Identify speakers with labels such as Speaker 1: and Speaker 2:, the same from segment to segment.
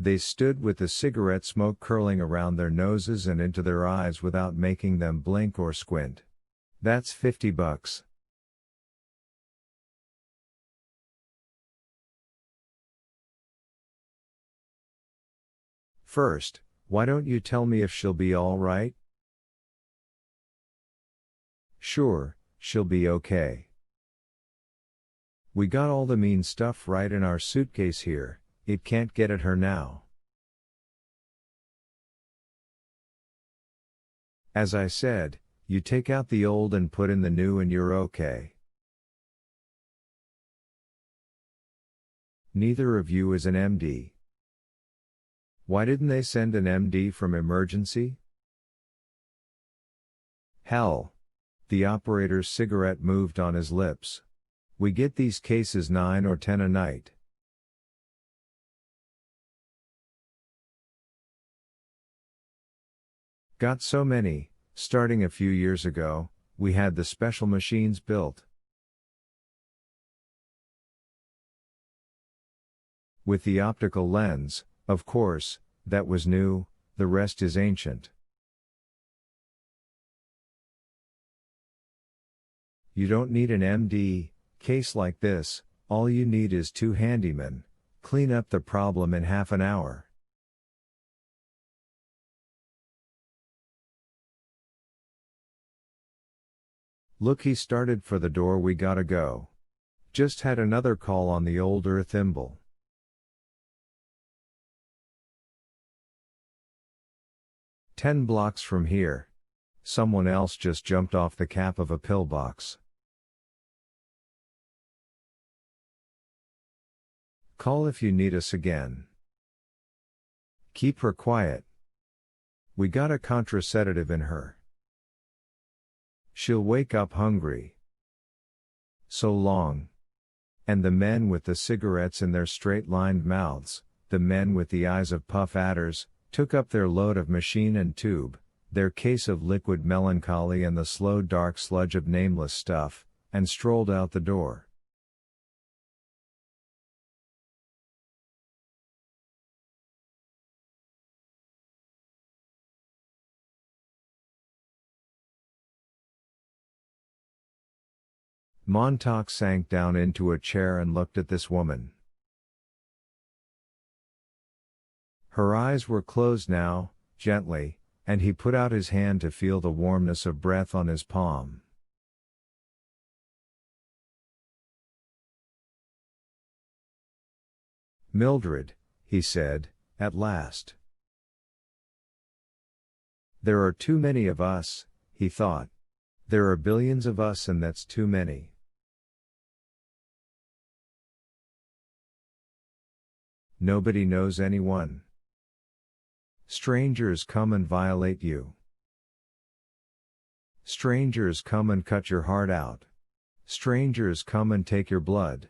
Speaker 1: They stood with the cigarette smoke curling around their noses and into their eyes without making them blink or squint. That's $50. First, why don't you tell me if she'll be all right? Sure, she'll be okay. We got all the mean stuff right in our suitcase here, it can't get at her now. As I said, you take out the old and put in the new and you're okay. Neither of you is an MD. Why didn't they send an MD from emergency? Hell. The operator's cigarette moved on his lips. We get these cases 9 or 10 a night. Got so many, starting a few years ago, we had the special machines built. With the optical lens, of course, that was new, the rest is ancient. You don't need an MD, case like this, all you need is 2 handymen, clean up the problem in half an hour. Look, he started for the door, we gotta go. Just had another call on the older thimble. "10 blocks from here. Someone else just jumped off the cap of a pillbox. Call if you need us again. Keep her quiet. We got a contraceptive in her. She'll wake up hungry. So long." And the men with the cigarettes in their straight-lined mouths, the men with the eyes of puff adders, took up their load of machine and tube, their case of liquid melancholy and the slow dark sludge of nameless stuff, and strolled out the door. Montauk sank down into a chair and looked at this woman. Her eyes were closed now, gently, and he put out his hand to feel the warmness of breath on his palm. "Mildred," he said, at last. "There are too many of us," he thought. "There are billions of us and that's too many." Nobody knows anyone. Strangers come and violate you. Strangers come and cut your heart out. Strangers come and take your blood.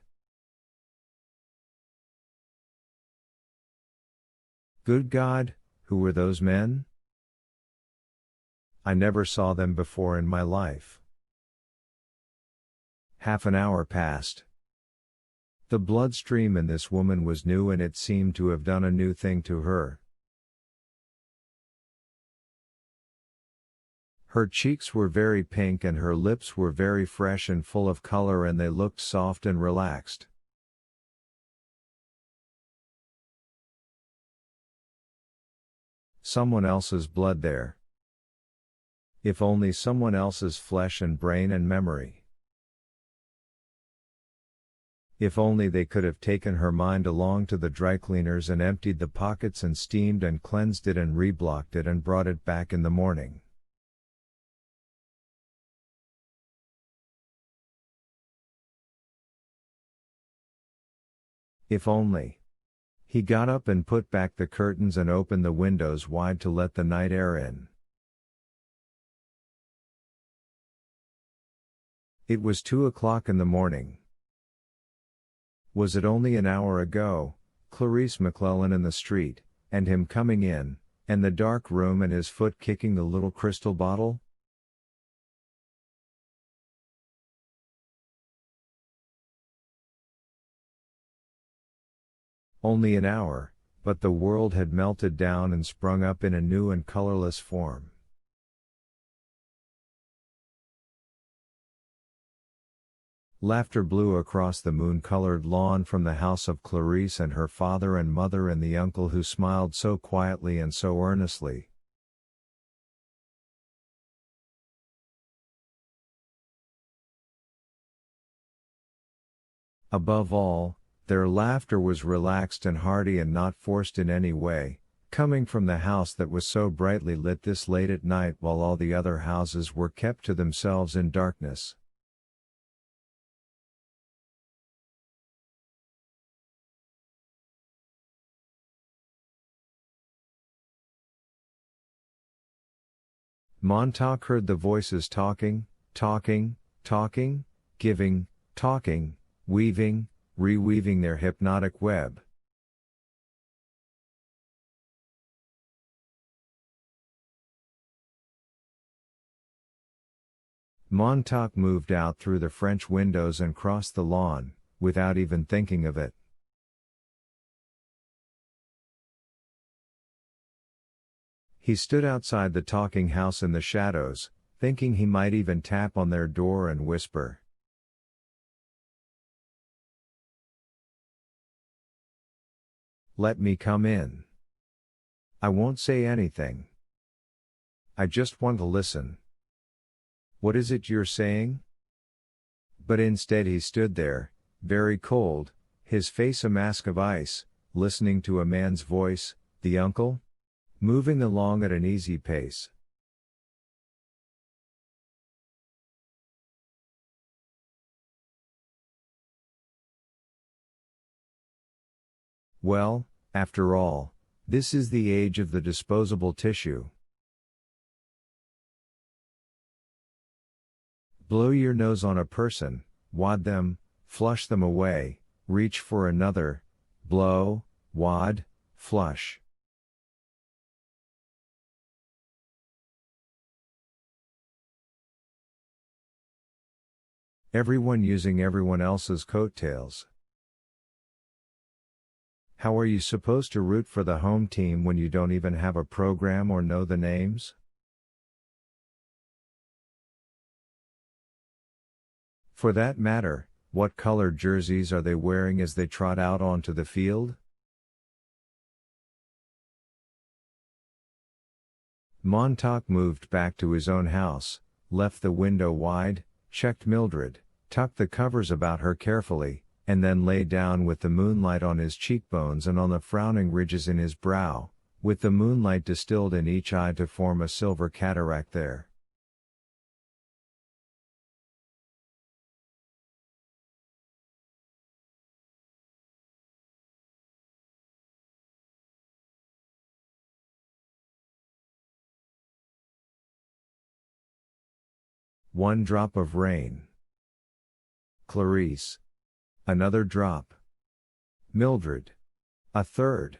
Speaker 1: Good God, who were those men? I never saw them before in my life. Half an hour passed. The bloodstream in this woman was new and it seemed to have done a new thing to her. Her cheeks were very pink and her lips were very fresh and full of color and they looked soft and relaxed. Someone else's blood there. If only someone else's flesh and brain and memory. If only they could have taken her mind along to the dry cleaners and emptied the pockets and steamed and cleansed it and reblocked it and brought it back in the morning. If only. He got up and put back the curtains and opened the windows wide to let the night air in. It was 2 o'clock in the morning. Was it only an hour ago, Clarice McClellan in the street, and him coming in, and the dark room and his foot kicking the little crystal bottle? Only an hour, but the world had melted down and sprung up in a new and colorless form. Laughter blew across the moon-colored lawn from the house of Clarice and her father and mother and the uncle who smiled so quietly and so earnestly. Above all, their laughter was relaxed and hearty and not forced in any way, coming from the house that was so brightly lit this late at night while all the other houses were kept to themselves in darkness. Montauk heard the voices talking, giving, talking, weaving, reweaving their hypnotic web. Montauk moved out through the French windows and crossed the lawn, without even thinking of it. He stood outside the talking house in the shadows, thinking he might even tap on their door and whisper, "Let me come in. I won't say anything. I just want to listen. What is it you're saying?" But instead he stood there, very cold, his face a mask of ice, listening to a man's voice, the uncle, moving along at an easy pace. Well, after all, this is the age of the disposable tissue. Blow your nose on a person, wad them, flush them away, reach for another, blow, wad, flush. Everyone using everyone else's coattails. How are you supposed to root for the home team when you don't even have a program or know the names? For that matter, what colored jerseys are they wearing as they trot out onto the field? Montauk moved back to his own house, left the window wide, checked Mildred, tucked the covers about her carefully, and then lay down with the moonlight on his cheekbones and on the frowning ridges in his brow, with the moonlight distilled in each eye to form a silver cataract there. One drop of rain. Clarice. Another drop. Mildred. A third.